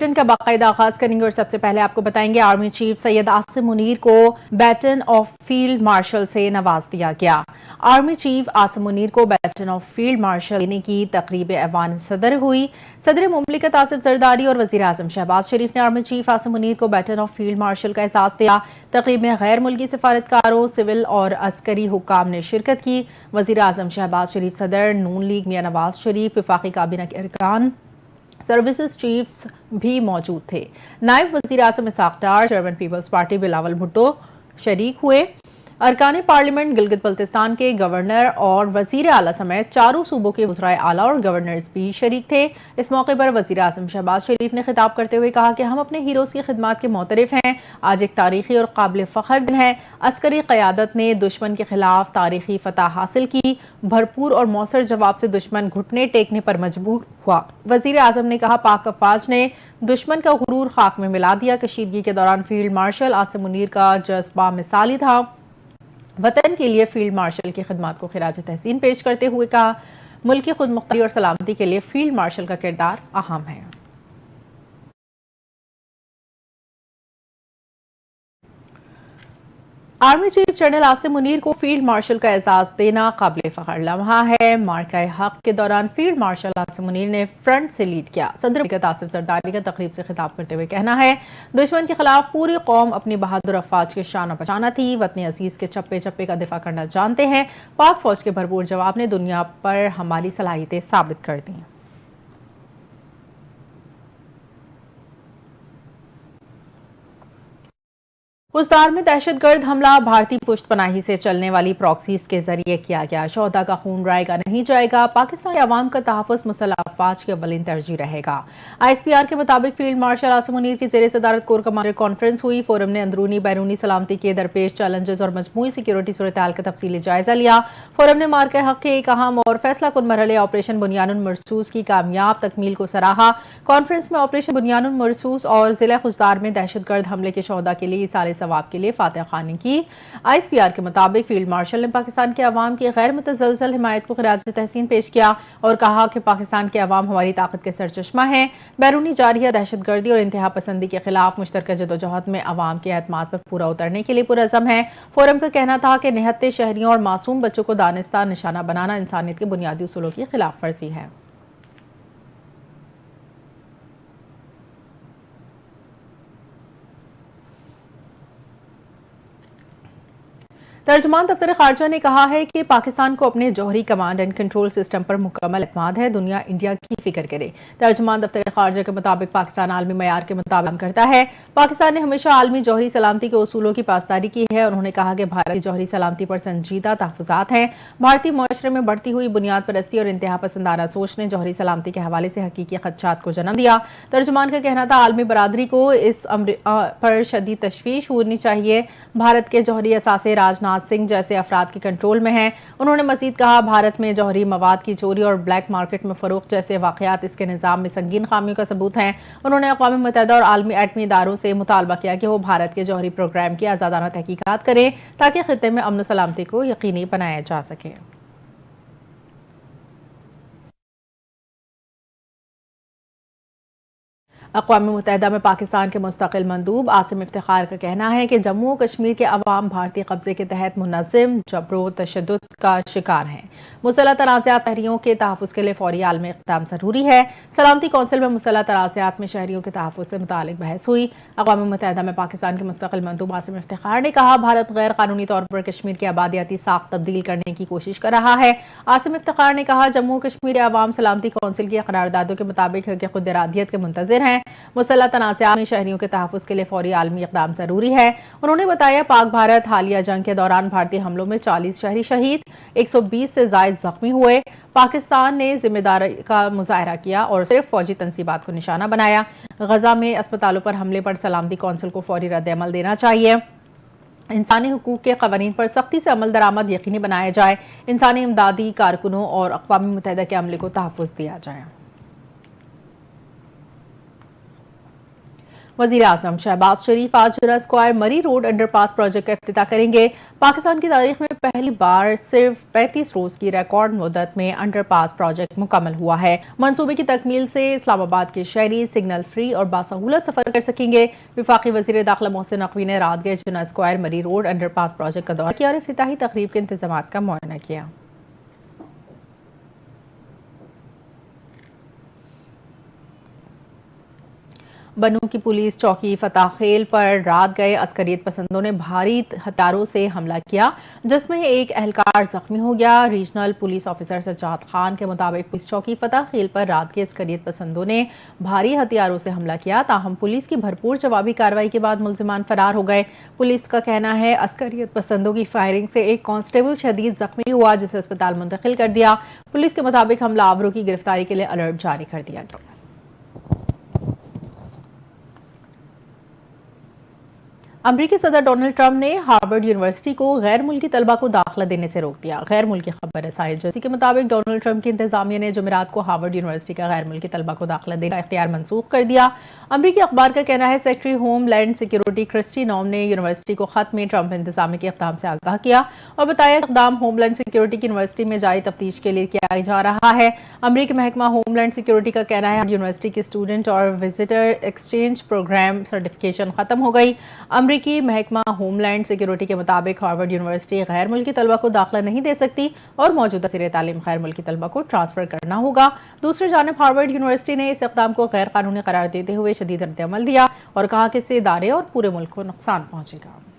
Bulletin का बाकायदा आगाज करेंगे और सबसे पहले आपको बताएंगे आर्मी चीफ सैयद आसिम मुनीर को बैटन ऑफ फील्ड मार्शल से नवाज दिया गया। आर्मी चीफ आसिम मुनीर को बैटन ऑफ फील्ड मार्शल देने की तकरीब ऐवान सदर हुई। सदर मुमलिकत आसिफ जरदारी और वजीर आजम शहबाज शरीफ ने आर्मी चीफ आसिम मुनीर को बैटन ऑफ फील्ड मार्शल का एहसास दिया। तकरीब में गैर मुल्की सिफारतकारों, सिविल और अस्करी हुक्काम ने शिरकत की। वजीर आजम शहबाज शरीफ, सदर नून लीग मियां नवाज शरीफ, वफाकी काबीना के अरकान, सर्विसेज चीफ्स भी मौजूद थे। नायब वजीर आजम Ishaq Dar, chairman people's party Bilawal Bhutto शरीक हुए। अरकान पार्लियामेंट, गिलगित बल्तिस्तान के गवर्नर और वजीर आला समेत चारों सूबों के वज़राए आला और गवर्नर्स भी शरीक थे। इस मौके पर वजीर आजम शहबाज शरीफ ने खिताब करते हुए कहा कि हम अपने हीरोज़ की खिदमत के मोतरफ हैं। आज एक तारीखी और काबिल फ़ख्र दिन है। अस्करी क़यादत ने दुश्मन के खिलाफ तारीखी फतह हासिल की। भरपूर और मौसर जवाब से दुश्मन घुटने टेकने पर मजबूर हुआ। वजीर आजम ने कहा, पाक अफवाज ने दुश्मन का गुरूर खाक में मिला दिया। कशीदगी के दौरान फील्ड मार्शल आसिम मुनीर का जज्बा मिसाली था। वतन के लिए फील्ड मार्शल की खिदमत को खिराज तहसीन पेश करते हुए कहा, मुल्क की खुद मुख्तारी और सलामती के लिए फील्ड मार्शल का किरदार अहम है। Army chief general Asim Munir को फील्ड मार्शल का एजाज देना काबिल फख्र लम्हा है। मार्का हक के दौरान फील्ड मार्शल आसिम मुनीर ने फ्रंट से लीड किया। सदर मुमलिकत आसिफ जरदारी का तकरीब से खिताब करते हुए कहना है, दुश्मन के खिलाफ पूरी कौम अपनी बहादुर अफवाज के शान पहचाना थी। वतन अजीज के चप्पे चप्पे का दिफा करना जानते हैं। पाक फौज के भरपूर जवाब ने दुनिया पर हमारी सलाहियतें साबित कर दी। उस्तार में दहशतगर्द हमला भारतीय पुष्तपनाही से चलने वाली प्रॉक्सीज के जरिए किया गया। शोहदा का खून रायगा नहीं जाएगा। पाकिस्तानी अवाम का तहफ़्फ़ुज़ मुसल्लह अफ़वाज की अव्वलीन तरजीह रहेगा। ISPR के मुताबिक फील्ड मार्शल आसिम मुनीर की ज़ेर सदारत कोर कमांडर कॉन्फ्रेंस हुई। फोरम ने अंदरूनी बैरूनी सलामती के दरपेश चैलेंजेस और मजमूई सिक्योरिटी सूरत-ए-हाल का तफसीली जायजा लिया। फोरम ने मार्का हक के एक अहम और फैसला कुन मरहले ऑपरेशन बुनियानुल मरसूस की कामयाब तकमील को सराहा। कॉन्फ्रेंस में ऑपरेशन बुनियानुल मरसूस और ज़िला खुजदार में दहशतगर्द हमले के शोहदा के लिए सारे सवाब के लिए फातिहा खानी की। ISPR के मुताबिक फील्ड मार्शल ने पाकिस्तान के अवाम की गैर मुतज़लज़ल हिमायत को खिराज तहसीन पेश किया और कहा कि पाकिस्तान के अवाम हमारी ताकत के सरचश्मा है। बैरूनी जारिया दहशतगर्दी और इंतहा पसंदी के खिलाफ मुश्तरका जदोजहद में अवाम के एतमाद पर पूरा उतरने के लिए पुरअज़म है। फोरम का कहना था कि निहत्ते शहरियों और मासूम बच्चों को दानिस्ता निशाना बनाना इंसानियत के बुनियादी उसूलों की खिलाफ वर्जी है। तर्जुमान दफ्तर खारजा ने कहा है कि पाकिस्तान को अपने जौहरी कमांड एंड कंट्रोल सिस्टम पर मुकम्मल एतमाद है। दुनिया इंडिया की फिक्र करे। तर्जुमान दफ्तर खारजा के मुताबिक पाकिस्तान आलमी मयार के मुताबिक काम करता है। पाकिस्तान ने हमेशा आलमी जौहरी सलामती के उसूलों की पासदारी की है। उन्होंने कहा कि भारत की जौहरी सलामती पर संजीदा तहफ़्फ़ुज़ात हैं। भारतीय मुआशरे में बढ़ती हुई बुनियाद परस्ती और इंतहा पसंदाना सोच ने जौहरी सलामती के हवाले से हकीकी खदशात को जन्म दिया। तर्जुमान का कहना था, आलमी बरादरी को इस अमर पर शदीद तशवीश होनी चाहिए। भारत के जौहरी असासे राजनाथ सिंह जैसे अफराद के कंट्रोल में हैं। उन्होंने मजीद कहा, भारत में जौहरी मवाद की चोरी और ब्लैक मार्केट में फरोख्त जैसे वाकयात इसके निज़ाम में संगीन खामियों का सबूत हैं। उन्होंने अक़वाम मुत्तहिदा और आलमी एटमी इदारों से मुतालबा किया कि वो भारत के जौहरी प्रोग्राम की आज़ादाना तहकीकात करें ताकि खित्ते में अमन सलामती को यकीनी बनाया जा सके। अक़वाम मुत्तहिदा में पाकिस्तान के मुस्तक़िल मंदूब आसिम इफ्तिखार का कहना है कि जम्मू कश्मीर के अवाम भारतीय कब्जे के तहत मुनज़्ज़म जबरो तशद्दुद का शिकार हैं। मुसल्लह तनाज़ात शहरियों के तहफ़्फ़ुज़ के लिए फ़ौरी आलमी इक़दाम ज़रूरी है। सलामती कौंसिल में मुसल्लह तनाज़ात में शहरियों के तहफ़्फ़ुज़ से मुतालिक बहस हुई। अक़वाम मुत्तहिदा में पाकिस्तान के मुस्तक़िल मंदूब आसिम इफ्तिखार ने कहा, भारत गैर कानूनी तौर पर कश्मीर की आबादियाती साख़ तब्दील करने की कोशिश कर रहा है। आसिम इफ्तिखार ने कहा, जम्मू कश्मीर के अवाम सलामती कौंसिल की करारदादों के मुताबिक खुद इरादियत के मुंतज़िर हैं। मुसल्लह तनाज़ात में शहरियों के तहफ़्फ़ुज़ के लिए फ़ौरी आलमी इक़दाम ज़रूरी है। उन्होंने बताया, पाक भारत हालिया जंग के दौरान भारतीय हमलों में 40 शहरी शहीद, 120 से ज़ायद ज़ख्मी हुए। पाकिस्तान ने जिम्मेदारी का मुज़ाहरा किया और सिर्फ फौजी तंसीबात को निशाना बनाया। गजा में अस्पतालों पर हमले पर सलामती कौंसिल को फ़ौरी रद्द-ए-अमल देना चाहिए। इंसानी हुकूक के क़वानीन पर सख्ती से अमल दरामद यकीनी बनाया जाए। इंसानी इमदादी कारकुनों और अक़वाम मुत्तहिदा के अमले को तहफ़्फ़ुज़ दिया जाए। वज़ीर आज़म शहबाज शरीफ आज जिना स्क्वायर मरी रोड अंडरपास प्रोजेक्ट का इफ्तिताह करेंगे। पाकिस्तान की तारीख में पहली बार सिर्फ 35 रोज की रिकॉर्ड मुद्दत में अंडरपास प्रोजेक्ट मुकम्मल हुआ है। मंसूबे की तकमील से इस्लामाबाद के शहरी सिग्नल फ्री और बासहूलत सफर कर सकेंगे। वफाकी वज़ीर दाखिला मोहसिन नकवी ने रात गए जिना स्क्वायर मरी रोड अंडरपास प्रोजेक्ट का दौरा किया और इफ्तिताही तकरीब के इंतजाम का मुआयना किया। बनू की पुलिस चौकी फतह खेल पर रात गए अस्करियत पसंदों ने भारी हथियारों से हमला किया, जिसमें एक एहलकार जख्मी हो गया। Regional police officer Sajjad Khan के मुताबिक पुलिस चौकी फतह खेल पर रात के अस्करियत पसंदों ने भारी हथियारों से हमला किया, ताहम पुलिस की भरपूर जवाबी कार्रवाई के बाद मुल्जिमान फरार हो गए। पुलिस का कहना है अस्करियत पसंदों की फायरिंग से एक कांस्टेबल शदीद जख्मी हुआ, जिसे अस्पताल मुंतकिल कर दिया। पुलिस के मुताबिक हमलावरों की गिरफ्तारी के लिए अलर्ट जारी कर दिया गया। अमरीकी सदर डोनाल्ड ट्रंप ने हार्वर्ड यूनिवर्सिटी को गैर मुल्की तलबा को दाखिला देने से रोक दिया। गैर मुल्की खबर रसाई एजेंसी के मुताबिक डोनाल्ड ट्रंप की इंतजामिया ने जुमेरात को हार्वर्ड यूनिवर्सिटी का गैर मुल्की तलबा को दाखिला देने का इख्तियार मनसूख कर दिया। अमरीकी अखबार का कहना है secretary homeland security Kristi Noem ने यूनिवर्सिटी को खत में ट्रंप इंतजामिया के इक़दाम से आगाह किया और बताया इक़दाम होमलैंड सिक्योरिटी की यूनिवर्सिटी में जारी तफ्तीश के लिए किया जा रहा है। अमरीकी महकमा होमलैंड सिक्योरिटी का कहना है यूनिवर्सिटी की स्टूडेंट और विजिटर एक्सचेंज प्रोग्राम सर्टिफिकेशन खत्म हो गई। अमरीकी महकमा होमलैंड सिक्योरिटी के मुताबिक हार्वर्ड यूनिवर्सिटी गैर मुल्की तलबा को दाखिला नहीं दे सकती और मौजूदा सिरे तालीम गैर मुल्की तलबा को ट्रांसफर करना होगा। दूसरी जानिब हार्वर्ड यूनिवर्सिटी ने इस इक़दाम को गैर कानूनी करार देते हुए शदीद रद्द अमल दिया और कहा कि इससे इदारे और पूरे मुल्क को नुकसान पहुंचेगा।